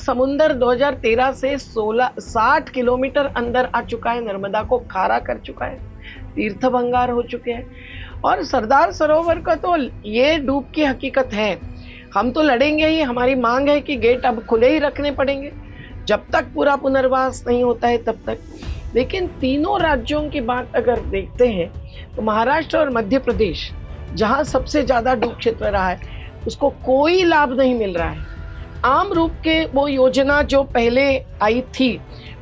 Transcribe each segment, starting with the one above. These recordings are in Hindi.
समुंदर 2013 से 60 किलोमीटर अंदर आ चुका है, नर्मदा को खारा कर चुका है, तीर्थ भंगार हो चुके हैं। और सरदार सरोवर का तो ये डूब की हकीकत है। हम तो लड़ेंगे ही, हमारी मांग है कि गेट अब खुले ही रखने पड़ेंगे जब तक पूरा पुनर्वास नहीं होता है तब तक। लेकिन तीनों राज्यों की बात अगर देखते हैं तो महाराष्ट्र और मध्य प्रदेश, जहां सबसे ज्यादा डूब क्षेत्र रहा है, उसको कोई लाभ नहीं मिल रहा है। आम रूप के वो योजना जो पहले आई थी,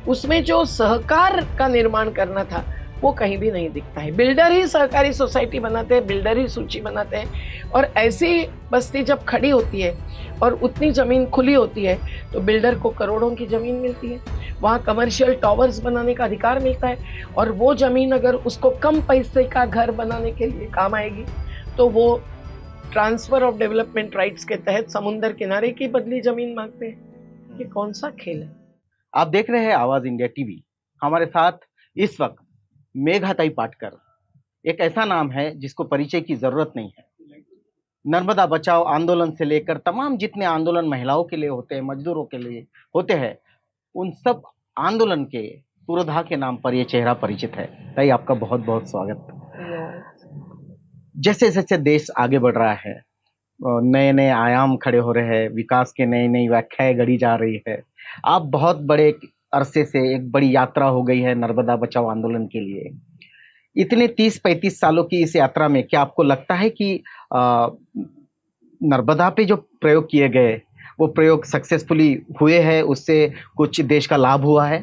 उसमें जो सहकार का निर्माण करना था, वो कहीं भी नहीं दिखता है। बिल्डर ही सहकारी सोसाइटी बनाते हैं, बिल्डर ही सूची बनाते हैं। और ऐसी बस्ती जब खड़ी होती है और उतनी जमीन खुली होती है तो बिल्डर को करोड़ों की जमीन मिलती है, वहाँ कमर्शियल टावर्स बनाने का अधिकार मिलता है। और वो जमीन अगर उसको कम पैसे का घर बनाने के लिए काम आएगी तो वो ट्रांसफर ऑफ डेवलपमेंट राइट्स के तहत समुंदर किनारे की बदली जमीन मांगते हैं। ये कौन सा खेल है? आप देख रहे हैं आवाज इंडिया टीवी। हमारे साथ इस वक्त मेघाताई पाटकर, एक ऐसा नाम है जिसको परिचय की जरूरत नहीं है। नर्मदा बचाओ आंदोलन से लेकर तमाम जितने आंदोलन महिलाओं के लिए होते हैं, मजदूरों के लिए होते हैं, उन सब आंदोलन के पुरोधा के नाम पर यह चेहरा परिचित है। ताई, आपका बहुत बहुत स्वागत। जैसे जैसे देश आगे बढ़ रहा है, नए नए आयाम खड़े हो रहे हैं, विकास के नई नई व्याख्याएं गढ़ी जा रही है। आप बहुत बड़े अरसे से एक बड़ी यात्रा हो गई है नर्मदा बचाओ आंदोलन के लिए। इतने 30-35 सालों की इस यात्रा में क्या आपको लगता है कि नर्मदा पे जो प्रयोग किए गए वो प्रयोग सक्सेसफुली हुए हैं, उससे कुछ देश का लाभ हुआ है?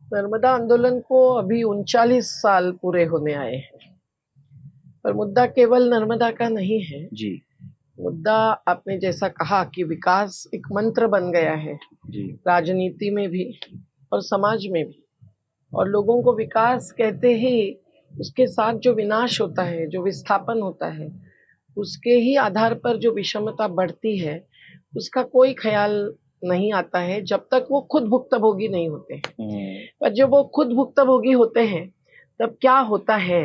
नर्मदा आंदोलन को अभी 39 साल पूरे होने आए हैं, पर मुद्दा केवल नर्मदा का नहीं है जी। मुद्दा आपने जैसा कहा कि विकास एक मंत्र बन गया है जी। राजनीति में भी और समाज में भी। और लोगों को विकास कहते ही उसके साथ जो विनाश होता है, जो विस्थापन होता है, उसके ही आधार पर जो विषमता बढ़ती है, उसका कोई ख्याल नहीं आता है जब तक वो खुद भुक्तभोगी नहीं होते हैं। पर जब वो खुद भुक्तभोगी होते हैं तब क्या होता है,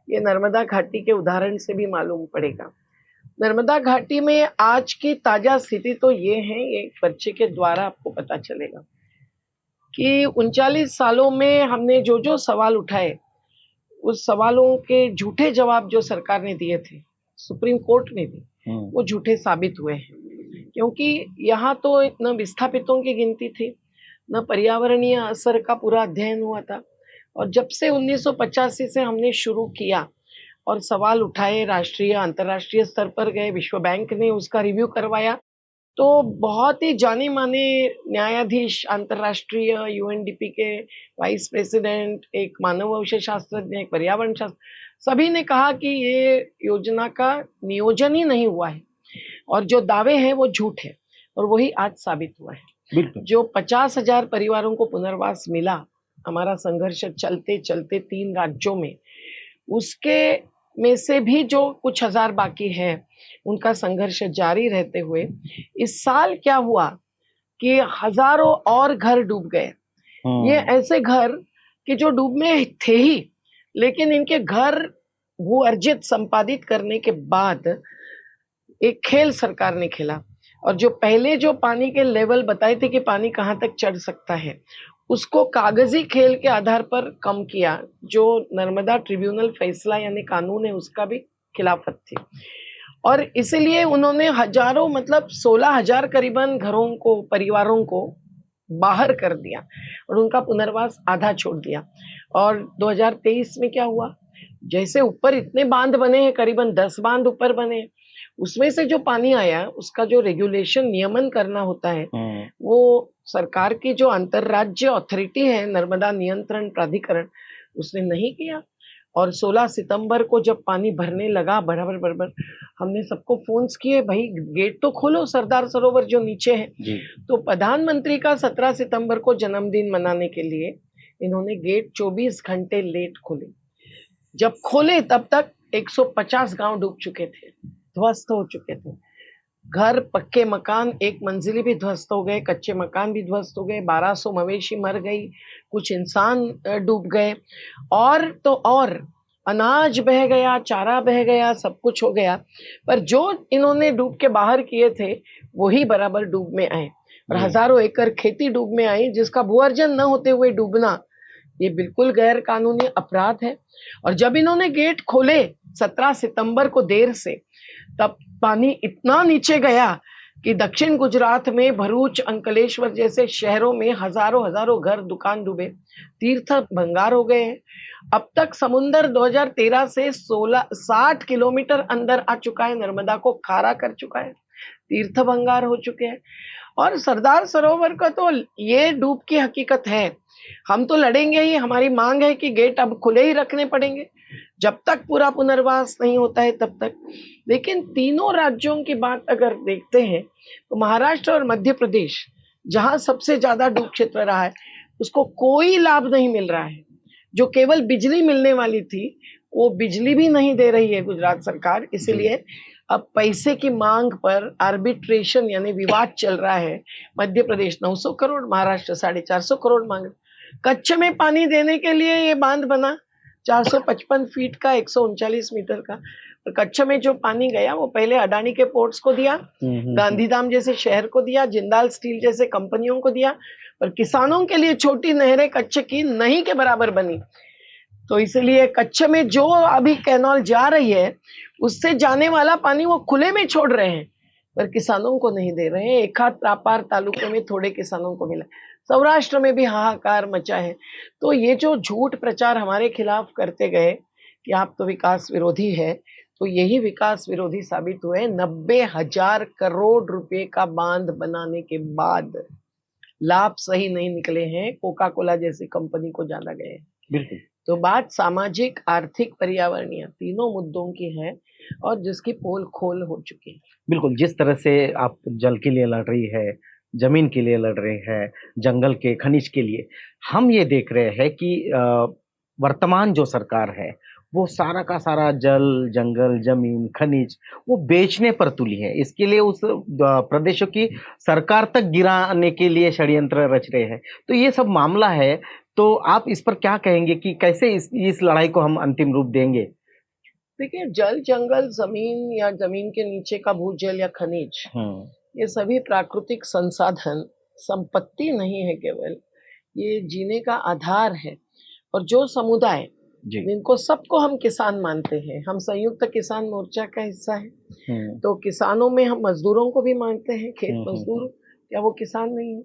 ये नर्मदा घाटी के उदाहरण से भी मालूम पड़ेगा। नर्मदा घाटी में आज की ताजा स्थिति तो ये है, एक पर्चे के द्वारा आपको पता चलेगा कि 39 सालों में हमने जो जो सवाल उठाए, उस सवालों के झूठे जवाब जो सरकार ने दिए थे, सुप्रीम कोर्ट ने भी, वो झूठे साबित हुए हैं। क्योंकि यहाँ तो न विस्थापितों की गिनती थी, न पर्यावरणीय असर का पूरा अध्ययन हुआ था। और जब से 1985 से हमने शुरू किया और सवाल उठाए, राष्ट्रीय अंतर्राष्ट्रीय स्तर पर गए, विश्व बैंक ने उसका रिव्यू करवाया, तो बहुत ही जाने माने न्यायाधीश, अंतर्राष्ट्रीय यूएनडीपी के वाइस प्रेसिडेंट, एक मानव अवशेष शास्त्रज्ञ, एक पर्यावरण शास्त्र, सभी ने कहा कि ये योजना का नियोजन ही नहीं हुआ है और जो दावे हैं वो झूठ है। और वही आज साबित हुआ है। जो 50,000 परिवारों को पुनर्वास मिला, हमारा संघर्ष चलते चलते 3 राज्यों में, उसके में से भी जो कुछ हजार बाकी है, उनका संघर्ष जारी रहते हुए इस साल क्या हुआ कि हजारों और घर डूब गए। ये ऐसे घर कि जो डूब में थे ही, लेकिन इनके घर भू अर्जित संपादित करने के बाद एक खेल सरकार ने खेला। और जो पहले जो पानी के लेवल बताए थे कि पानी कहाँ तक चढ़ सकता है, उसको कागजी खेल के आधार पर कम किया। जो नर्मदा ट्रिब्यूनल फैसला यानी कानून है, उसका भी खिलाफत थी। और इसीलिए उन्होंने हजारों, मतलब 16,000 करीबन घरों को, परिवारों को बाहर कर दिया और उनका पुनर्वास आधा छोड़ दिया। और 2023 में क्या हुआ, जैसे ऊपर इतने बांध बने हैं, करीबन 10 बांध ऊपर बने, उसमें से जो पानी आया, उसका जो रेगुलेशन, नियमन करना होता है, वो सरकार की जो अंतरराज्य अथॉरिटी है, नर्मदा नियंत्रण प्राधिकरण, उसने नहीं किया। और 16 सितंबर को जब पानी भरने लगा बराबर, हमने सबको फोन्स किए, भाई गेट तो खोलो, सरदार सरोवर जो नीचे है। तो प्रधानमंत्री का 17 सितंबर को जन्मदिन मनाने के लिए इन्होंने गेट 24 घंटे लेट खोले। जब खोले तब तक 150 गांव डूब चुके थे, ध्वस्त हो चुके थे। घर, पक्के मकान, एक मंजिली भी ध्वस्त हो गए, कच्चे मकान भी ध्वस्त हो गए, 1200 मवेशी मर गई, कुछ इंसान डूब गए, और तो और अनाज बह गया, चारा बह गया, सब कुछ हो गया। पर जो इन्होंने डूब के बाहर किए थे, वही बराबर डूब में आए। और हजारों एकड़ खेती डूब में आई, जिसका भूअर्जन न होते हुए डूबना ये बिल्कुल गैर कानूनी अपराध है। और जब इन्होंने गेट खोले 17 सितंबर को देर से, तब पानी इतना नीचे गया कि दक्षिण गुजरात में भरूच, अंकलेश्वर जैसे शहरों में हजारों घर, दुकान डूबे, तीर्थ भंगार हो गए हैं। अब तक समुंदर 2013 से 60 किलोमीटर अंदर आ चुका है, नर्मदा को खारा कर चुका है, तीर्थ भंगार हो चुके हैं। और सरदार सरोवर का तो ये डूब की हकीकत है। हम तो लड़ेंगे ही, हमारी मांग है कि गेट अब खुले ही रखने पड़ेंगे जब तक पूरा पुनर्वास नहीं होता है तब तक। लेकिन तीनों राज्यों की बात अगर देखते हैं तो महाराष्ट्र और मध्य प्रदेश, जहां सबसे ज्यादा डूब क्षेत्र रहा है, उसको कोई लाभ नहीं मिल रहा है। जो केवल बिजली मिलने वाली थी वो बिजली भी नहीं दे रही है गुजरात सरकार। इसीलिए अब पैसे की मांग पर आर्बिट्रेशन यानी विवाद चल रहा है। मध्य प्रदेश 900 करोड़, महाराष्ट्र 450 करोड़ मांग रहे। कच्छ में पानी देने के लिए ये बांध बना 455 फीट का, 139 मीटर का। और कच्छ में जो पानी गया वो पहले अडानी के पोर्ट्स को दिया, गांधीधाम जैसे शहर को दिया, जिंदाल स्टील जैसे कंपनियों को दिया, और किसानों के लिए छोटी नहरें कच्छ की नहीं के बराबर बनी। तो इसलिए कच्छ में जो अभी कैनाल जा रही है उससे जाने वाला पानी वो खुले में छोड़ रहे हैं, पर किसानों को नहीं दे रहे हैं। एक हाथ प्रापार तालुके में थोड़े किसानों को मिला, सौराष्ट्र में भी हाहाकार मचा है। तो ये जो झूठ प्रचार हमारे खिलाफ करते गए कि आप तो विकास विरोधी है, तो यही विकास विरोधी साबित हुए। 90,000 करोड़ रुपए का बांध बनाने के बाद लाभ सही नहीं निकले हैं, कोका कोला जैसी कंपनी को ज्यादा गए। बिल्कुल। तो बात सामाजिक, आर्थिक, पर्यावरणीय तीनों मुद्दों की है और जिसकी पोल खोल हो चुकी है। बिल्कुल, जिस तरह से आप जल के लिए लड़ रही है, जमीन के लिए लड़ रहे हैं, जंगल के, खनिज के लिए, हम ये देख रहे हैं कि वर्तमान जो सरकार है वो सारा का सारा जल, जंगल, जमीन, खनिज वो बेचने पर तुली है। इसके लिए उस प्रदेशों की सरकार तक गिराने के लिए षड्यंत्र रच रहे हैं। तो ये सब मामला है, तो आप इस पर क्या कहेंगे कि कैसे इस लड़ाई को हम अंतिम रूप देंगे? देखिए, जल, जंगल, जमीन या जमीन के नीचे का भूजल या खनिज, ये सभी प्राकृतिक संसाधन संपत्ति नहीं है केवल, ये जीने का आधार है। और जो समुदाय जिनको सबको हम किसान मानते हैं, हम संयुक्त किसान मोर्चा का हिस्सा है, तो किसानों में हम मजदूरों को भी मानते हैं। खेत मजदूर क्या वो किसान नहीं है?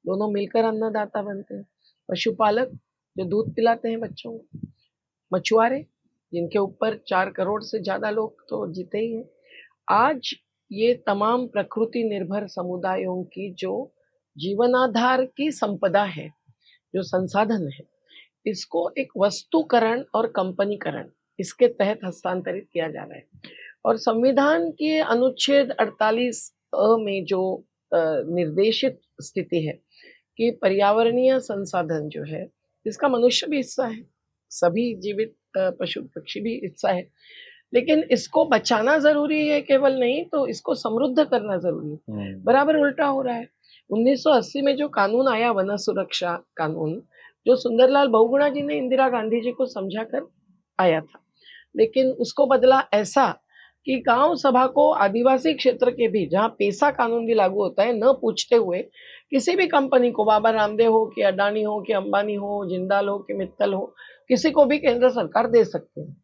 दोनों मिलकर अन्नदाता बनते हैं। पशुपालक जो दूध पिलाते हैं बच्चों को, मछुआरे जिनके ऊपर 4 करोड़ से ज्यादा लोग तो जीते ही हैं। आज ये तमाम प्रकृति निर्भर समुदायों की जो जीवनाधार की संपदा है, जो संसाधन है, इसको एक वस्तुकरण और कंपनीकरण इसके तहत हस्तांतरित किया जा रहा है। और संविधान के अनुच्छेद 48 में जो निर्देशित स्थिति है कि पर्यावरणीय संसाधन जो है, इसका मनुष्य भी हिस्सा है, सभी जीवित पशु पक्षी भी हिस्सा है, लेकिन इसको बचाना जरूरी है केवल नहीं, तो इसको समृद्ध करना जरूरी है। बराबर उल्टा हो रहा है। 1980 में जो कानून आया, वन सुरक्षा कानून, जो सुंदरलाल बहुगुणा जी ने इंदिरा गांधी जी को समझाकर आया था, लेकिन उसको बदला ऐसा कि गांव सभा को आदिवासी क्षेत्र के भी, जहां पेसा कानून भी लागू होता है, न पूछते हुए किसी भी कंपनी को, बाबा रामदेव हो कि अडानी हो कि अंबानी हो, जिंदाल हो कि मित्तल हो, किसी को भी केंद्र सरकार दे सकते हैं।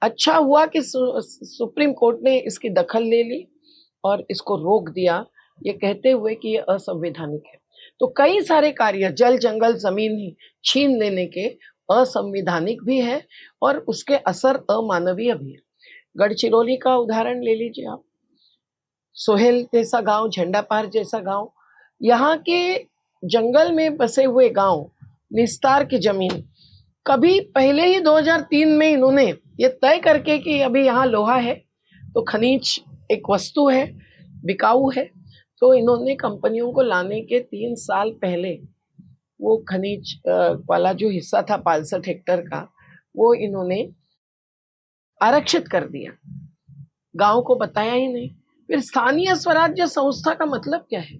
अच्छा हुआ कि सुप्रीम कोर्ट ने इसकी दखल ले ली और इसको रोक दिया, ये कहते हुए कि ये असंवैधानिक है। तो कई सारे कार्य जल, जंगल, जमीन ही छीन लेने के असंवैधानिक भी है और उसके असर अमानवीय भी है। गढ़चिरौली का उदाहरण ले लीजिए आप, सोहेल जैसा गांव, झंडापार जैसा गांव, यहाँ के जंगल में बसे हुए गांव, निस्तार की जमीन, कभी पहले ही 2003 में इन्होंने ये तय करके कि अभी यहाँ लोहा है तो खनिज एक वस्तु है, बिकाऊ है, तो इन्होंने कंपनियों को लाने के 3 साल पहले वो खनिज वाला जो हिस्सा था 65 हेक्टेयर का, वो इन्होंने आरक्षित कर दिया, गांव को बताया ही नहीं। फिर स्थानीय स्वराज्य संस्था का मतलब क्या है?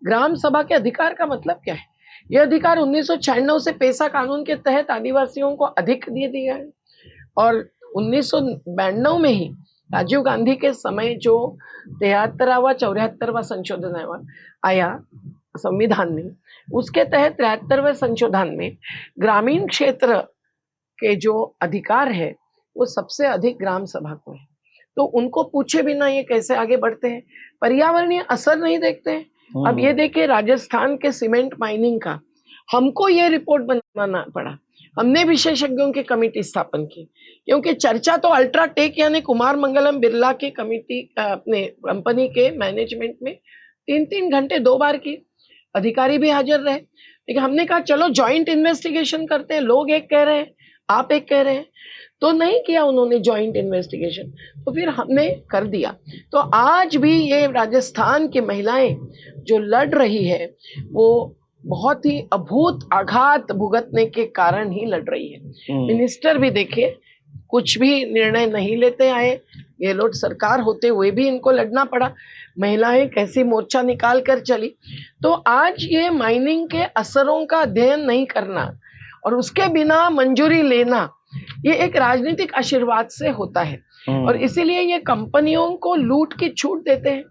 ग्राम सभा के अधिकार का मतलब क्या है? ये अधिकार 1996 से पेसा कानून के तहत आदिवासियों को अधिक दे दिया है। और 1992 में ही राजीव गांधी के समय जो 73वां 74वां संशोधन आया, संविधान में, उसके तहत 73वें संशोधन में ग्रामीण क्षेत्र के जो अधिकार है वो सबसे अधिक ग्राम सभा को है। तो उनको पूछे बिना ये कैसे आगे बढ़ते हैं, पर्यावरणीय असर नहीं देखते हैं। अब ये देखिए राजस्थान के सीमेंट माइनिंग का हमको ये रिपोर्ट बनाना पड़ा, हमने विशेषज्ञों की कमेटी स्थापन की, क्योंकि चर्चा तो अल्ट्राटेक यानी कुमार मंगलम बिरला की कमेटी अपने कंपनी के मैनेजमेंट में 3-3 घंटे 2 बार की, अधिकारी भी हाजिर रहे, लेकिन हमने कहा चलो जॉइंट इन्वेस्टिगेशन करते हैं, लोग एक कह रहे हैं आप एक कह रहे हैं, तो नहीं किया उन्होंने जॉइंट इन्वेस्टिगेशन, तो फिर हमने कर दिया। तो आज भी ये राजस्थान की महिलाएं जो लड़ रही है वो बहुत ही अभूत आघात भुगतने के कारण ही लड़ रही है। मिनिस्टर भी देखिए कुछ भी निर्णय नहीं लेते आए, ये लोग सरकार होते हुए भी इनको लड़ना पड़ा, महिलाएं कैसी मोर्चा निकाल कर चली। तो आज ये माइनिंग के असरों का अध्ययन नहीं करना और उसके बिना मंजूरी लेना, ये एक राजनीतिक आशीर्वाद से होता है और इसीलिए ये कंपनियों को लूट की छूट देते हैं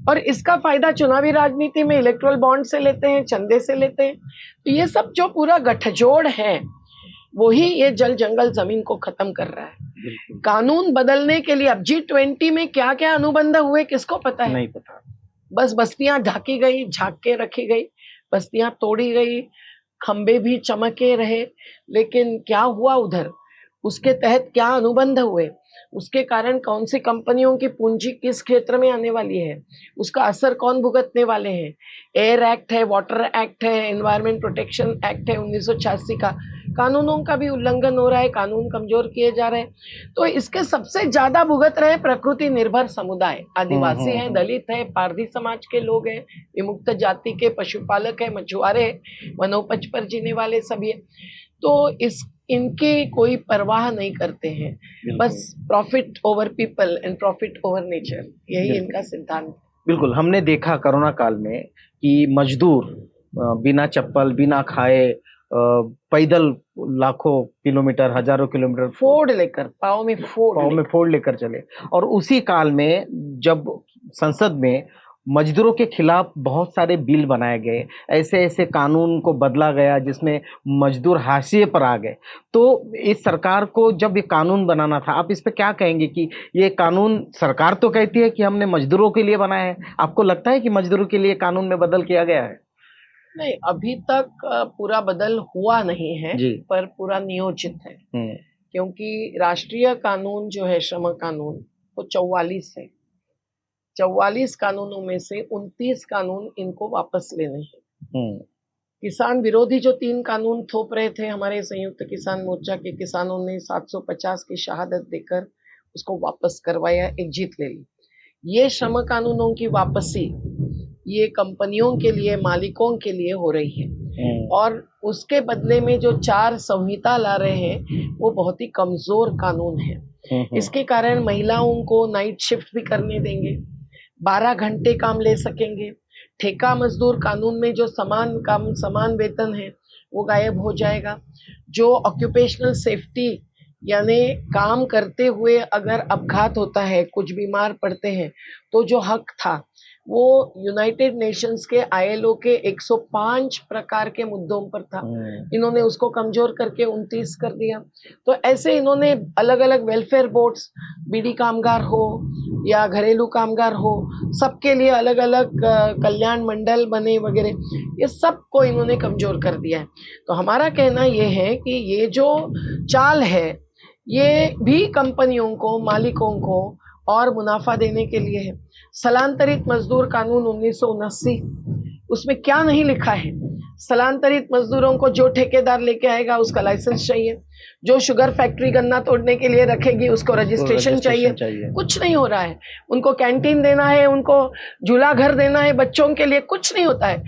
और इसका फायदा चुनावी राजनीति में इलेक्टोरल बॉन्ड से लेते हैं, चंदे से लेते हैं। तो ये सब जो पूरा गठजोड़ है वही ये जल जंगल जमीन को खत्म कर रहा है। कानून बदलने के लिए अब G20 में क्या क्या अनुबंध हुए किसको पता है? नहीं पता। बस बस्तियां ढाकी गई, झाँक के रखी गई, बस्तियां तोड़ी गई, खंबे भी चमके रहे, लेकिन क्या हुआ उधर, उसके तहत क्या अनुबंध हुए, उसके कारण कौन सी कंपनियों की पूंजी किस क्षेत्र में आने वाली है, उसका असर कौन भुगतने वाले हैं। एयर एक्ट है, वाटर एक्ट है, एनवायरमेंट प्रोटेक्शन एक्ट है 1986 का, कानूनों का भी उल्लंघन हो रहा है, कानून कमजोर किए जा रहे हैं। तो इसके सबसे ज्यादा भुगत रहे प्रकृति निर्भर समुदाय, आदिवासी हैं, दलित है, पारधी समाज के लोग हैं, विमुक्त जाति के पशुपालक है, मछुआरे, वनोपज पर जीने वाले सभी है। तो इनकी कोई परवाह नहीं करते हैं, बस profit over people and profit over nature, यही इनका सिद्धांत। बिल्कुल, हमने देखा कोरोना काल में कि मजदूर बिना चप्पल बिना खाए पैदल लाखों किलोमीटर, हजारों किलोमीटर फोड़ लेकर, पाँव में फोड़ लेकर चले। और उसी काल में जब संसद में मजदूरों के खिलाफ बहुत सारे बिल बनाए गए, ऐसे ऐसे कानून को बदला गया जिसमें मजदूर हाशिए पर आ गए। तो इस सरकार को जब ये कानून बनाना था, आप इस पे क्या कहेंगे कि ये कानून, सरकार तो कहती है कि हमने मजदूरों के लिए बनाया है, आपको लगता है कि मजदूरों के लिए कानून में बदल किया गया है? नहीं, अभी तक पूरा बदल हुआ नहीं है जी, पर पूरा नियोजित है, क्योंकि राष्ट्रीय कानून जो है श्रम कानून वो 44 है, 44 कानूनों में से 29 कानून इनको वापस लेने हैं। किसान विरोधी जो 3 कानून थोप रहे थे हमारे संयुक्त किसान मोर्चा के किसानों ने 750 की शहादत देकर उसको वापस करवाया, एक जीत ले ली। ये श्रम कानूनों की वापसी ये कंपनियों के लिए, मालिकों के लिए हो रही है और उसके बदले में जो 4 संहिता ला रहे हैं वो बहुत ही कमजोर कानून है। इसके कारण महिलाओं को नाइट शिफ्ट भी करने देंगे, 12 घंटे काम ले सकेंगे, ठेका मजदूर कानून में जो समान काम समान वेतन है वो गायब हो जाएगा। जो ऑक्यूपेशनल सेफ्टी यानी काम करते हुए अगर अपघात होता है, कुछ बीमार पड़ते हैं, तो जो हक था वो यूनाइटेड नेशंस के ILO के 105 प्रकार के मुद्दों पर था, इन्होंने उसको कमजोर करके 29 कर दिया। तो ऐसे इन्होंने अलग अलग वेलफेयर बोर्ड्स, बीड़ी कामगार हो या घरेलू कामगार हो, सबके लिए अलग अलग कल्याण मंडल बने वगैरह, ये सबको इन्होंने कमजोर कर दिया है। तो हमारा कहना ये है कि ये जो चाल है ये भी कंपनियों को, मालिकों को और मुनाफा देने के लिए है। स्थलांतरित मजदूर कानून 1979, उसमें क्या नहीं लिखा है? स्थलांतरित मजदूरों को जो ठेकेदार लेके आएगा उसका लाइसेंस चाहिए, जो शुगर फैक्ट्री गन्ना तोड़ने के लिए रखेगी उसको रजिस्ट्रेशन चाहिए। कुछ नहीं हो रहा है। उनको कैंटीन देना है, उनको झूला घर देना है बच्चों के लिए, कुछ नहीं होता है।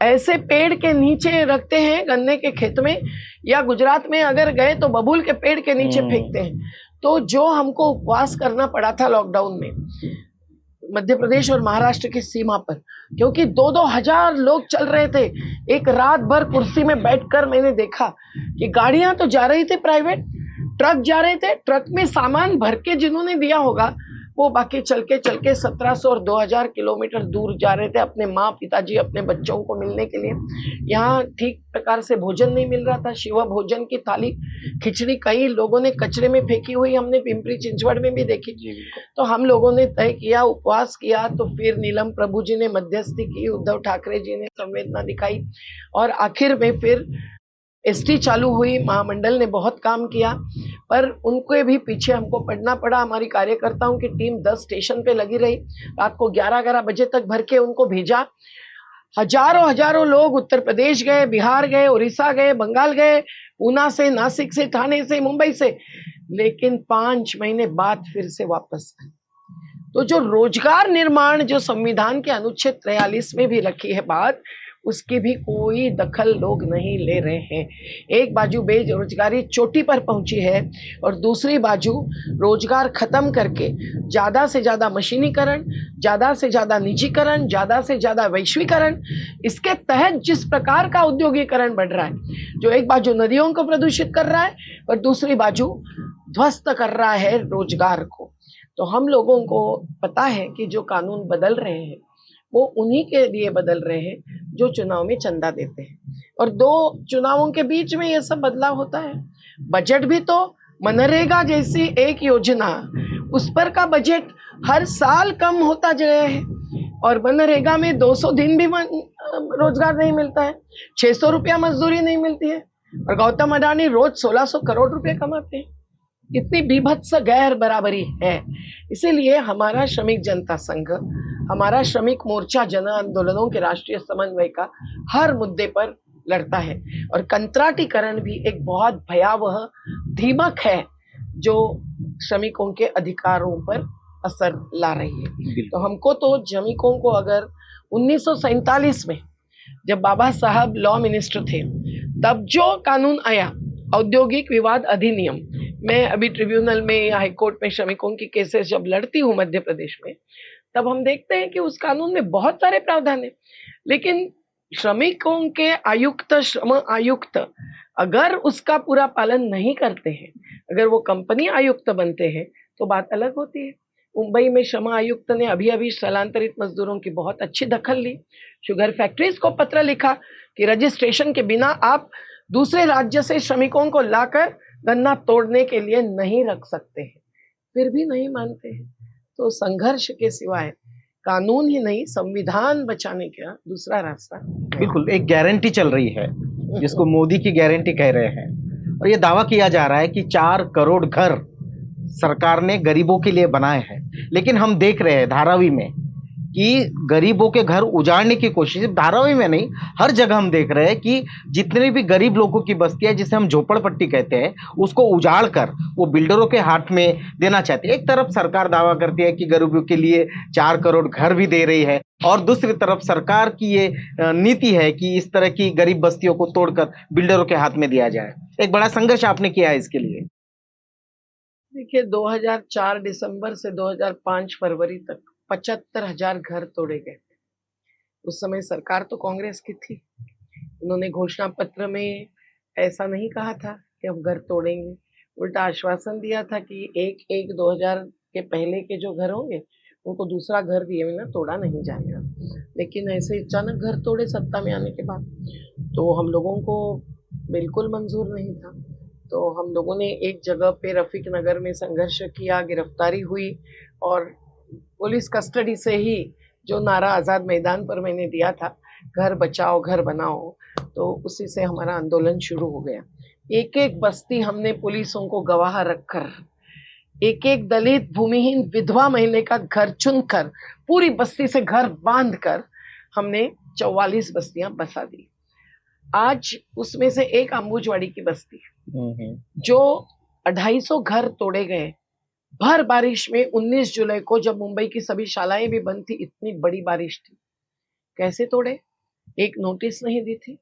ऐसे पेड़ के नीचे रखते हैं गन्ने के खेत में, या गुजरात में अगर गए तो बबूल के पेड़ के नीचे फेंकते हैं। तो जो हमको उपवास करना पड़ा था लॉकडाउन में मध्य प्रदेश और महाराष्ट्र की सीमा पर, क्योंकि 2-2 हजार लोग चल रहे थे, एक रात भर कुर्सी में बैठकर मैंने देखा कि गाड़ियां तो जा रही थी, प्राइवेट ट्रक जा रहे थे, ट्रक में सामान भर के जिन्होंने दिया होगा वो बाकी चल के 1700 और 2000 किलोमीटर दूर जा रहे थे अपने माँ पिताजी अपने बच्चों को मिलने के लिए। यहाँ ठीक प्रकार से भोजन नहीं मिल रहा था। शिव भोजन की थाली खिचड़ी कई लोगों ने कचरे में फेंकी हुई हमने पिंपरी चिंचवड़ में भी देखी। तो हम लोगों ने तय किया, उपवास किया। तो फिर नीलम प्रभु जी ने मध्यस्थी की, उद्धव ठाकरे जी ने संवेदना दिखाई और आखिर में फिर एसटी चालू हुई। महामंडल ने बहुत काम किया, पर उनके भी पीछे हमको पड़ना पड़ा। हमारी कार्यकर्ताओं की टीम 10 स्टेशन पे लगी रही। रात को 11-11 बजे तक भर के उनको भेजा। हजारों लोग उत्तर प्रदेश गए, बिहार गए, उड़ीसा गए, बंगाल गए, पूना से, नासिक से, ठाणे से, मुंबई से, लेकिन 5 महीने बाद फिर से वापस आए। तो जो रोजगार निर्माण जो संविधान के अनुच्छेद 43 में भी रखी है बात, उसकी भी कोई दखल लोग नहीं ले रहे हैं। एक बाजू बेरोजगारी चोटी पर पहुंची है और दूसरी बाजू रोजगार खत्म करके ज्यादा से ज्यादा मशीनीकरण, ज्यादा से ज्यादा निजीकरण, ज्यादा से ज्यादा वैश्वीकरण, इसके तहत जिस प्रकार का औद्योगिकरण बढ़ रहा है, जो एक बाजू नदियों को प्रदूषित कर रहा है और दूसरी बाजू ध्वस्त कर रहा है रोजगार को। तो हम लोगों को पता है कि जो कानून बदल रहे हैं वो उन्हीं के लिए बदल रहे हैं जो चुनाव में चंदा देते हैं, और 2 चुनावों के बीच में ये सब बदलाव होता है। बजट भी तो मनरेगा जैसी एक योजना, उस पर का बजट हर साल कम होता गया है और मनरेगा में 200 दिन भी रोजगार नहीं मिलता है, 600 रुपया मजदूरी नहीं मिलती है और गौतम अडानी रोज 1600 करोड़ रुपए कमाते हैं। इतनी बीभत्स गैर बराबरी है। इसीलिए हमारा श्रमिक जनता संघ, हमारा श्रमिक मोर्चा जन आंदोलनों के राष्ट्रीय समन्वय का हर मुद्दे पर लड़ता है और कंत्राटीकरण भी एक बहुत भयावह दीमक है जो श्रमिकों के अधिकारों पर असर ला रही है। तो हमको तो श्रमिकों को अगर 1947 में जब बाबा साहब लॉ मिनिस्टर थे तब जो कानून आया, औद्योगिक विवाद अधिनियम, मैं अभी ट्रिब्यूनल में या हाईकोर्ट में श्रमिकों की केसेस जब लड़ती हूँ मध्य प्रदेश में, तब हम देखते हैं कि उस कानून में बहुत सारे प्रावधान है, लेकिन श्रमिकों के आयुक्त, श्रम आयुक्त अगर उसका पूरा पालन नहीं करते हैं, अगर वो कंपनी आयुक्त बनते हैं तो बात अलग होती है। मुंबई में श्रम आयुक्त ने अभी स्थलांतरित मजदूरों की बहुत अच्छी दखल ली। शुगर फैक्ट्रीज को पत्र लिखा कि रजिस्ट्रेशन के बिना आप दूसरे राज्य से श्रमिकों को लाकर गन्ना तोड़ने के लिए नहीं रख सकते हैं, फिर भी नहीं मानते हैं। तो संघर्ष के सिवाय कानून ही नहीं, संविधान बचाने का दूसरा रास्ता। बिल्कुल, एक गारंटी चल रही है जिसको मोदी की गारंटी कह रहे हैं, और ये दावा किया जा रहा है कि 4 करोड़ घर सरकार ने गरीबों के लिए बनाए हैं। लेकिन हम देख रहे हैं धारावी में कि गरीबों के घर उजाड़ने की कोशिश, धारावी में नहीं, हर जगह हम देख रहे हैं कि जितने भी गरीब लोगों की बस्ती है, जिसे हम झोपड़पट्टी कहते हैं, उसको उजाड़ कर वो बिल्डरों के हाथ में देना चाहती है। एक तरफ सरकार दावा करती है कि गरीबों के लिए 4 करोड़ घर भी दे रही है, और दूसरी तरफ सरकार की ये नीति है कि इस तरह की गरीब बस्तियों को तोड़कर बिल्डरों के हाथ में दिया जाए। एक बड़ा संघर्ष आपने किया है इसके लिए। देखिए, 2004 दिसंबर से 2005 फरवरी तक 75,000 घर तोड़े गए थे। उस समय सरकार तो कांग्रेस की थी। उन्होंने घोषणा पत्र में ऐसा नहीं कहा था कि हम घर तोड़ेंगे, उल्टा आश्वासन दिया था कि 1/1/2000 के पहले के जो घर होंगे उनको दूसरा घर दिए बिना तोड़ा नहीं जाएगा। लेकिन ऐसे अचानक घर तोड़े सत्ता में आने के बाद, तो हम लोगों को बिल्कुल मंजूर नहीं था। तो हम लोगों ने एक जगह पे रफीक नगर में संघर्ष किया, गिरफ्तारी हुई और पुलिस कस्टडी से ही जो नारा आज़ाद मैदान पर मैंने दिया था, घर बचाओ घर बनाओ, तो उसी से हमारा आंदोलन शुरू हो गया। एक एक बस्ती हमने पुलिसों को गवाह रखकर, एक एक दलित भूमिहीन विधवा महिला का घर चुनकर, पूरी बस्ती से घर बांधकर हमने 44 बस्तियां बसा दी। आज उसमें से एक अम्बुजवाड़ी की बस्ती जो 250 घर तोड़े गए भर बारिश में। 19 जुलाई को जब मुंबई की सभी शालाएं भी बंद थी, इतनी बड़ी बारिश थी, कैसे तोड़े? एक नोटिस नहीं दी थी,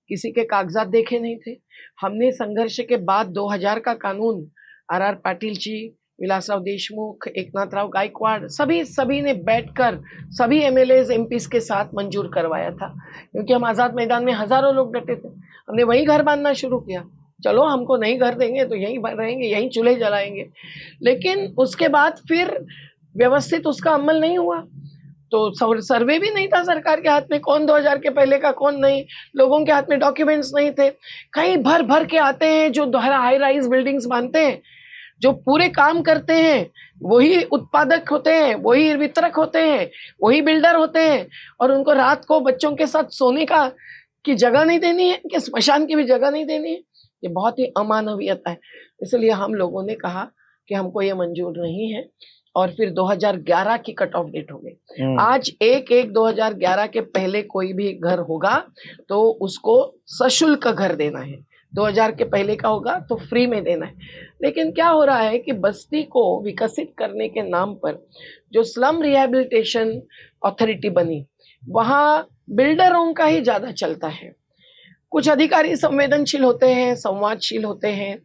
किसी के कागजात देखे नहीं थे। हमने संघर्ष के बाद 2000 का कानून RR पाटिल जी, विलासराव देशमुख, एकनाथराव गायकवाड़, सभी ने बैठकर सभी MLAs MPs के साथ मंजूर करवाया था, क्योंकि हम आज़ाद मैदान में हजारों लोग डटे थे। हमने वहीं घर बांधना शुरू किया। चलो, हमको नहीं घर देंगे तो यहीं रहेंगे, यहीं चूल्हे जलाएंगे। लेकिन उसके बाद फिर व्यवस्थित उसका अमल नहीं हुआ। तो सर्वे भी नहीं था सरकार के हाथ में, कौन 2000 के पहले का कौन नहीं, लोगों के हाथ में डॉक्यूमेंट्स नहीं थे। कहीं भर भर के आते हैं जो हाई राइज बिल्डिंग्स बांधते हैं, जो पूरे काम करते हैं, वही उत्पादक होते हैं, वही वितरक होते हैं, वही बिल्डर होते हैं, और उनको रात को बच्चों के साथ सोने की जगह नहीं देनी है, कि स्मशान की भी जगह नहीं देनी है। ये बहुत ही अमानवीयता है। इसलिए हम लोगों ने कहा कि हमको ये मंजूर नहीं है, और फिर 2011 की कट ऑफ डेट हो गई। आज 1/1/2011 के पहले कोई भी घर होगा तो उसको सशुल्क घर देना है। 2000 के पहले का होगा तो फ्री में देना है। लेकिन क्या हो रहा है कि बस्ती को विकसित करने के नाम पर जो स्लम रिहैबिलिटेशन अथॉरिटी बनी, वहाँ बिल्डरों का ही ज्यादा चलता है। कुछ अधिकारी संवेदनशील होते हैं, संवादशील होते हैं,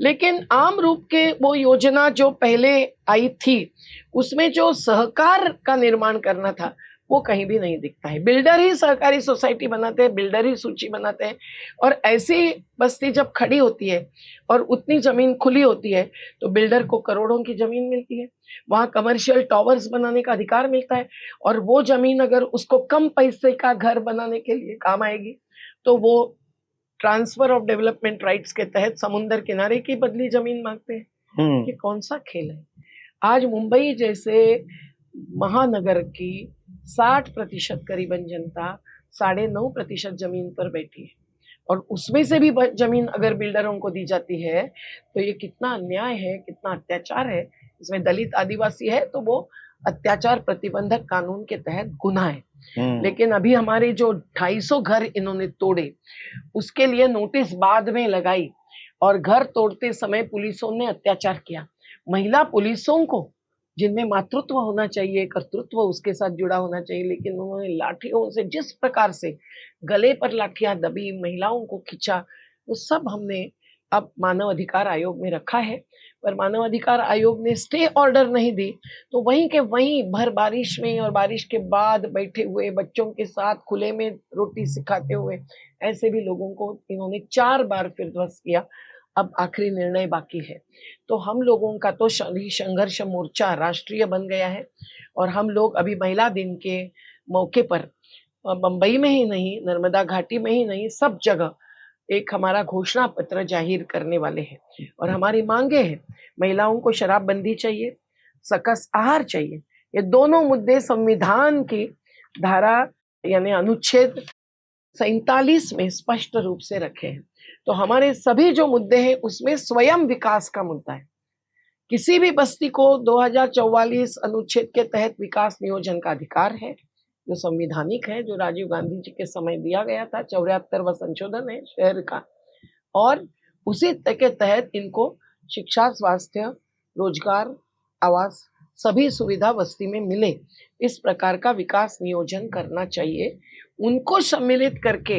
लेकिन आम रूप के वो योजना जो पहले आई थी उसमें जो सहकार का निर्माण करना था वो कहीं भी नहीं दिखता है। बिल्डर ही सहकारी सोसाइटी बनाते हैं, बिल्डर ही सूची बनाते हैं, और ऐसी बस्ती जब खड़ी होती है और उतनी जमीन खुली होती है तो बिल्डर को करोड़ों की जमीन मिलती है, वहाँ कमर्शियल टावर्स बनाने का अधिकार मिलता है, और वो जमीन अगर उसको कम पैसे का घर बनाने के लिए काम आएगी तो वो ट्रांसफर ऑफ डेवलपमेंट राइट्स के तहत समुंदर किनारे की बदली जमीन मांगते हैं। ये कौन सा खेल है? आज मुंबई जैसे महानगर की 60% करीबन जनता 9.5% जमीन पर बैठी है, और उसमें से भी जमीन अगर बिल्डरों को दी जाती है तो ये कितना अन्याय है, कितना अत्याचार है। इसमें दलित आदिवासी है तो वो अत्याचार प्रतिबंधक कानून के तहत गुनाह है। लेकिन अभी हमारे जो 250 घर इन्होंने तोड़े उसके लिए नोटिस बाद में लगाई, और घर तोड़ते समय पुलिसों ने अत्याचार किया। महिला पुलिसों को जिनमें मातृत्व होना चाहिए, कर्तृत्व उसके साथ जुड़ा होना चाहिए, लेकिन उन्होंने लाठियों से जिस प्रकार से गले पर लाठियां दबी, महिलाओं को खींचा, वो सब हमने अब मानव अधिकार आयोग में रखा है। पर मानव अधिकार आयोग ने स्टे ऑर्डर नहीं दी, तो वहीं के वहीं भर बारिश में और बारिश के बाद बैठे हुए बच्चों के साथ खुले में रोटी सिखाते हुए ऐसे भी लोगों को इन्होंने 4 बार फिर ध्वस्त किया। अब आखिरी निर्णय बाकी है। तो हम लोगों का तो संघर्ष मोर्चा राष्ट्रीय बन गया है, और हम लोग अभी महिला दिन के मौके पर बंबई में ही नहीं, नर्मदा घाटी में ही नहीं, सब जगह एक हमारा घोषणा पत्र जाहिर करने वाले हैं। और हमारी मांगे हैं, महिलाओं को शराबबंदी चाहिए, सकस आहार चाहिए। ये दोनों मुद्दे संविधान की धारा यानी अनुच्छेद 47 में स्पष्ट रूप से रखे हैं। तो हमारे सभी जो मुद्दे हैं उसमें स्वयं विकास का मुद्दा है। किसी भी बस्ती को 2044 अनुच्छेद के तहत विकास नियोजन का अधिकार है, जो संविधानिक है, जो राजीव गांधी जी के समय दिया गया था। 74वां संशोधन है शहर का, और उसी के तहत इनको शिक्षा, स्वास्थ्य, रोजगार, आवास सभी सुविधा बस्ती में मिले, इस प्रकार का विकास नियोजन करना चाहिए। उनको सम्मिलित करके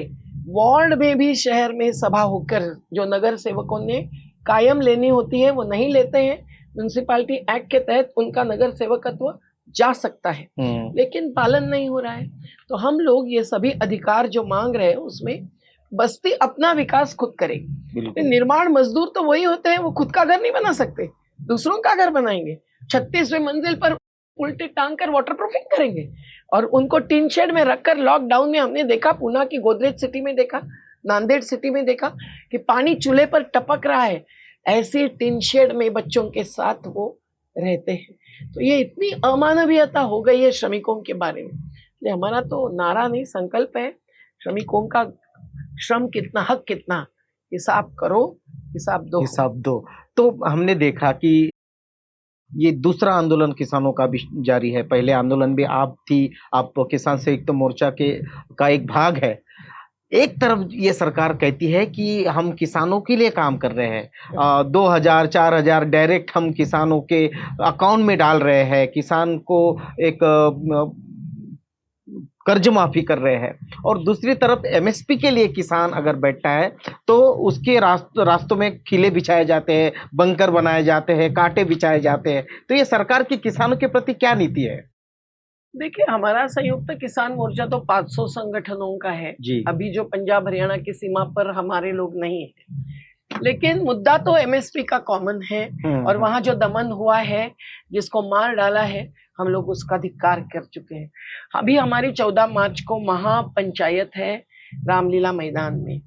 वार्ड में भी शहर में सभा होकर जो नगर सेवकों ने कायम लेनी होती है वो नहीं लेते हैं। म्युनिसिपैलिटी एक्ट के तहत उनका नगर सेवकत्व जा सकता है, लेकिन पालन नहीं हो रहा है। तो हम लोग ये सभी अधिकार जो मांग रहे हैं उसमें बस्ती अपना विकास खुद करेगी। निर्माण मजदूर तो वही होते हैं, वो खुद का घर नहीं बना सकते, दूसरों का घर बनाएंगे। 36वीं मंजिल पर उल्टे टांग कर वाटरप्रूफिंग करेंगे, और उनको टीन शेड में रखकर लॉकडाउन में हमने देखा, पूना की गोदरेज सिटी में देखा, नांदेड़ सिटी में देखा कि पानी चूल्हे पर टपक रहा है। ऐसे टीन शेड में बच्चों के साथ वो रहते हैं। तो ये इतनी अमानवीयता हो गई है श्रमिकों के बारे में। इसलिए हमारा तो नारा नहीं, संकल्प है, श्रमिकों का श्रम कितना, हक कितना, हिसाब करो, हिसाब दो। तो हमने देखा कि ये दूसरा आंदोलन किसानों का भी जारी है। पहले आंदोलन भी आप थी, आप किसान संयुक्त मोर्चा का एक भाग है। एक तरफ ये सरकार कहती है कि हम किसानों के लिए काम कर रहे हैं, 2000-4000 डायरेक्ट हम किसानों के अकाउंट में डाल रहे हैं, किसान को एक कर्ज माफी कर रहे हैं, और दूसरी तरफ एमएसपी के लिए किसान अगर बैठता है तो उसके रास्तों में किले बिछाए जाते हैं, बंकर बनाए जाते हैं, कांटे बिछाए जाते हैं। तो ये सरकार की किसानों के प्रति क्या नीति है? देखिए, हमारा संयुक्त किसान मोर्चा तो 500 संगठनों का है। अभी जो पंजाब हरियाणा की सीमा पर हमारे लोग नहीं है, लेकिन मुद्दा तो एमएसपी का कॉमन है और वहां जो दमन हुआ है, जिसको मार डाला है, हम लोग उसका धिक्कार कर चुके हैं। अभी हमारी 14 मार्च को महापंचायत है रामलीला मैदान में।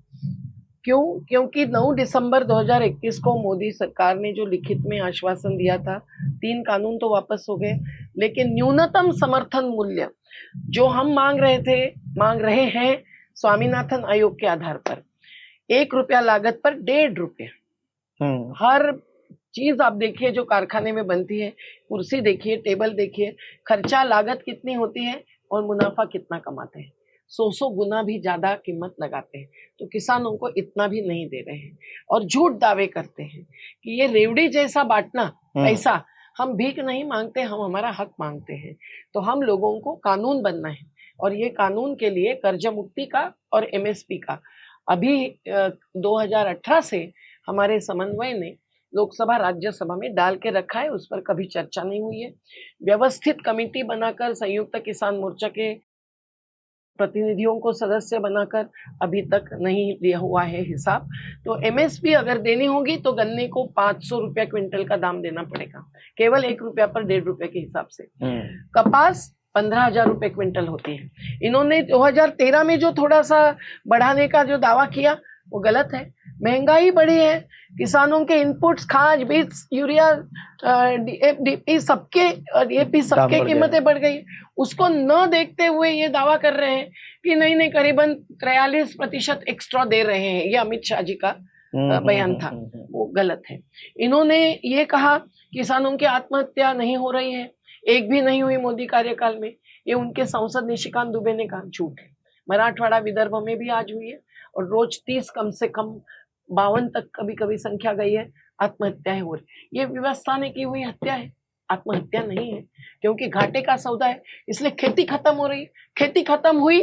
क्यों? क्योंकि 9 दिसंबर 2021 को मोदी सरकार ने जो लिखित में आश्वासन दिया था, 3 कानून तो वापस हो गए, लेकिन न्यूनतम समर्थन मूल्य जो हम मांग रहे हैं स्वामीनाथन आयोग के आधार पर, 1 रुपया लागत पर 1.5 रुपया। हर चीज आप देखिए जो कारखाने में बनती है, कुर्सी देखिए, टेबल देखिए, खर्चा लागत कितनी होती है और मुनाफा कितना कमाते हैं, 100 गुना भी ज्यादा कीमत लगाते हैं। तो किसानों को इतना भी नहीं दे रहे हैं और झूठ दावे करते हैं कि ये रेवड़ी जैसा बांटना पैसा, हम भीख नहीं मांगते, हम हमारा हक मांगते हैं। तो हम लोगों को कानून बनना है और ये कानून के लिए कर्ज मुक्ति का और एमएसपी का अभी 2018 से हमारे समन्वय ने लोकसभा राज्यसभा में डाल के रखा है, उस पर कभी चर्चा नहीं हुई है। व्यवस्थित कमेटी बनाकर संयुक्त किसान मोर्चा के प्रतिनिधियों को सदस्य बनाकर अभी तक नहीं लिया हुआ है हिसाब। तो एमएसपी अगर देनी होगी तो गन्ने को 500 रुपया क्विंटल का दाम देना पड़ेगा, केवल 1 रुपया पर 1.5 रुपए के हिसाब से। कपास 15,000 रुपए क्विंटल होती है। इन्होंने 2013 में जो थोड़ा सा बढ़ाने का जो दावा किया वो गलत है। महंगाई बढ़ी है, किसानों के इनपुट्स, खाद, बीज, यूरिया, डीएपी सबके कीमतें बढ़ गई। उसको न देखते हुए ये दावा कर रहे हैं कि नहीं करीबन 43% एक्स्ट्रा दे रहे हैं। ये अमित शाह जी का बयान था, वो गलत है। इन्होंने ये कहा किसानों की आत्महत्या नहीं हो रही है, एक भी नहीं हुई मोदी कार्यकाल में, ये उनके सांसद निशिकांत दुबे ने कहा, झूठ है। मराठवाड़ा विदर्भ में भी आज हुई है और रोज 30 कम से कम 52 तक कभी कभी संख्या गई है, आत्महत्याएं हो रही। ये व्यवस्था ने की हुई हत्या है, आत्महत्या नहीं है, क्योंकि घाटे का सौदा है, इसलिए खेती खत्म हो रही है। खेती खत्म हुई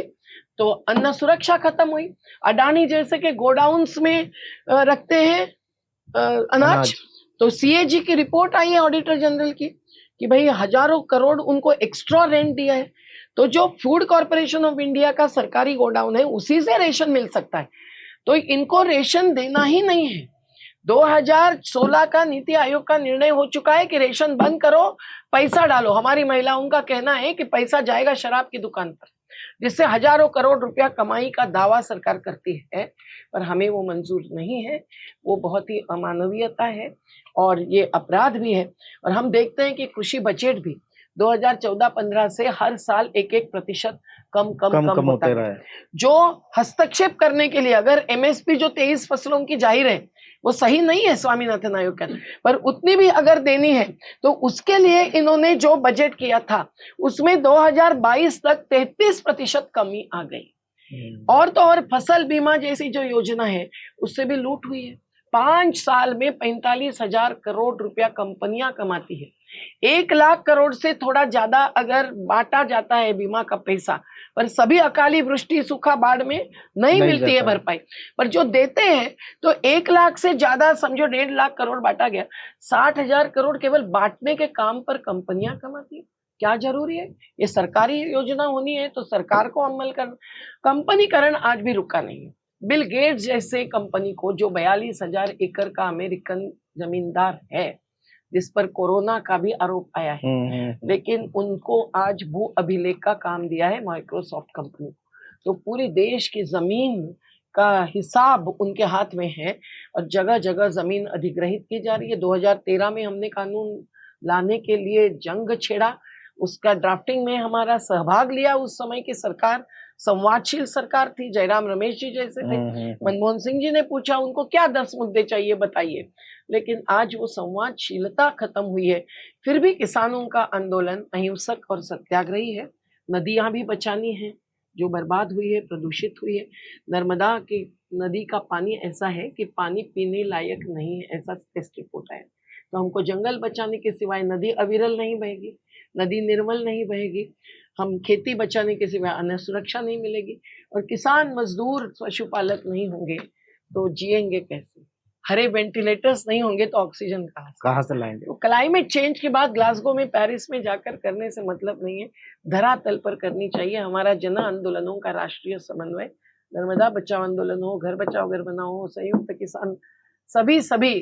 तो अन्न सुरक्षा खत्म हुई। अडानी जैसे के गोडाउन्स में रखते हैं अनाज। तो सीएजी की रिपोर्ट आई है ऑडिटर जनरल की कि भाई हजारों करोड़ उनको एक्स्ट्रा रेंट दिया है। तो जो फूड कॉर्पोरेशन ऑफ इंडिया का सरकारी गोडाउन है उसी से रेशन मिल सकता है, तो इनको रेशन देना ही नहीं है। 2016 का नीति आयोग का निर्णय हो चुका है कि रेशन बंद करो, पैसा डालो। हमारी महिलाओं का कहना है कि पैसा जाएगा शराब की दुकान पर, जिससे हजारों करोड़ रुपया कमाई का दावा सरकार करती है, पर हमें वो मंजूर नहीं है। वो बहुत ही अमानवीयता है और ये अपराध भी है। और हम देखते हैं कि कृषि बजट भी 2014-15 से हर साल 1% कम होता है। जो हस्तक्षेप करने के लिए, अगर एमएसपी जो 23 फसलों की जाहिर है वो सही नहीं है स्वामीनाथन आयोग का, पर उतनी भी अगर देनी है तो उसके लिए इन्होंने जो बजट किया था उसमें 2022 तक 33% कमी आ गई। और तो और फसल बीमा जैसी जो योजना है उससे भी लूट हुई है। 5 साल में 45,000 करोड़ रुपया कंपनियां कमाती है। 1 लाख करोड़ से थोड़ा ज्यादा अगर बांटा जाता है बीमा का पैसा, पर सभी अकाली वृष्टि, सूखा, बाढ़ में नहीं मिलती है भरपाई। पर जो देते हैं तो 1 लाख से ज्यादा, समझो 1.5 लाख करोड़ बांटा गया, 60,000 करोड़ केवल बांटने के काम पर कंपनियां कमाती है। क्या जरूरी है? ये सरकारी योजना होनी है तो सरकार को अमल कर। कंपनीकरण आज भी रुका नहीं है। बिल गेट्स जैसे कंपनी को, जो 42,000 एकड़ का अमेरिकन जमींदार है, जिस पर कोरोना का भी आरोप आया है, लेकिन उनको आज भू अभिलेख का काम दिया है माइक्रोसॉफ्ट कंपनी। तो पूरी देश की जमीन का हिसाब उनके हाथ में है और जगह जगह जमीन अधिग्रहित की जा रही है। 2013 में हमने कानून लाने के लिए जंग छेड़ा, उसका ड्राफ्टिंग में हमारा सहभाग लिया। उस समय की सरकार संवादशील सरकार थी, जयराम रमेश जी जैसे थे। मनमोहन सिंह जी ने पूछा उनको क्या 10 मुद्दे चाहिए बताइए, लेकिन आज वो संवादशीलता खत्म हुई है। फिर भी किसानों का आंदोलन अहिंसक और सत्याग्रही है। नदियां भी बचानी है जो बर्बाद हुई है, प्रदूषित हुई है। नर्मदा की नदी का पानी ऐसा है कि पानी पीने लायक नहीं है, ऐसा टेस्ट रिपोर्ट आया। तो हमको जंगल बचाने के सिवाय नदी अविरल नहीं बहेगी, नदी निर्मल नहीं बहेगी। हम खेती बचाने के सिवाय अन्न सुरक्षा नहीं मिलेगी और किसान, मजदूर, पशुपालक नहीं होंगे तो जिएंगे कैसे? हरे वेंटिलेटर्स नहीं होंगे तो ऑक्सीजन कहाँ से लाएंगे? तो क्लाइमेट चेंज की बात ग्लासगो में, पेरिस में जाकर करने से मतलब नहीं है, धरातल पर करनी चाहिए। हमारा जन आंदोलनों का राष्ट्रीय समन्वय, नर्मदा बचाओ आंदोलन हो, घर बचाओ घर बनाओ हो, संयुक्त किसान सभी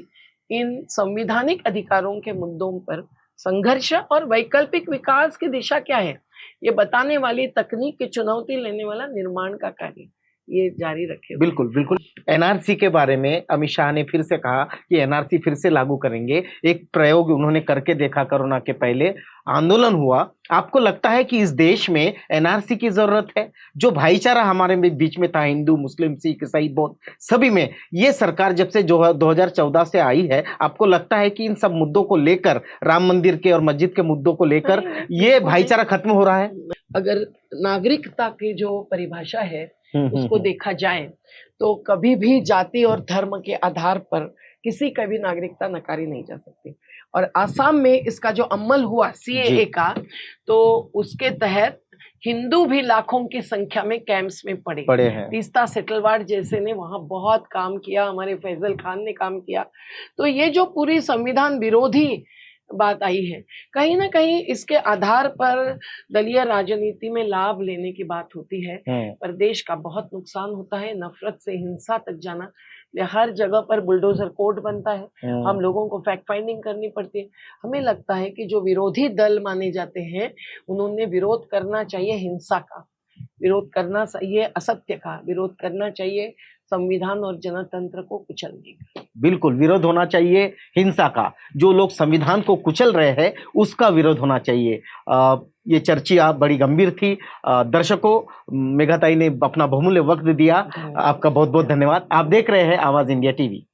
इन संवैधानिक अधिकारों के मुद्दों पर संघर्ष और वैकल्पिक विकास की दिशा क्या है, ये बताने वाली तकनीक की चुनौती लेने वाला निर्माण का कार्य ये जारी रखे। बिल्कुल बिल्कुल। एनआरसी के बारे में अमित शाह ने फिर से कहा कि एनआरसी फिर से लागू करेंगे। एक प्रयोग उन्होंने करके देखा कोरोना के पहले, आंदोलन हुआ। आपको लगता है कि इस देश में एनआरसी की जरूरत है? जो भाईचारा हमारे बीच में था, हिंदू मुस्लिम सिख ईसाई बौद्ध सभी में, ये सरकार जब से जो 2014 से आई है, आपको लगता है कि इन सब मुद्दों को लेकर, राम मंदिर के और मस्जिद के मुद्दों को लेकर ये भाईचारा खत्म हो रहा है? अगर नागरिकता की जो परिभाषा है उसको देखा जाए तो कभी भी जाति और धर्म के आधार पर किसी का भी नागरिकता नकारी नहीं जा सकती। और आसाम में इसका जो अमल हुआ सीएए का, तो उसके तहत हिंदू भी लाखों की संख्या में कैंप्स में पड़े हैं। तीस्ता सेटलवाड़ जैसे ने वहां बहुत काम किया, हमारे फैजल खान ने काम किया। तो ये जो पूरी संविधान विरोधी बात आई है, कहीं ना कहीं इसके आधार पर दलीय राजनीति में लाभ लेने की बात होती है, पर देश का बहुत नुकसान होता है। नफरत से हिंसा तक जाना, हर जगह पर बुलडोजर कोड बनता है, हम लोगों को फैक्ट फाइंडिंग करनी पड़ती है। हमें लगता है कि जो विरोधी दल माने जाते हैं, उन्होंने विरोध करना चाहिए हिंसा का, विरोध करना चाहिए असत्य का, विरोध करना चाहिए संविधान और जनतंत्र को कुचलने का। बिल्कुल, विरोध होना चाहिए हिंसा का। जो लोग संविधान को कुचल रहे हैं उसका विरोध होना चाहिए। ये चर्चा बड़ी गंभीर थी। दर्शकों, मेघाताई ने अपना बहुमूल्य वक्त दिया, आपका बहुत बहुत धन्यवाद। आप देख रहे हैं आवाज इंडिया टीवी।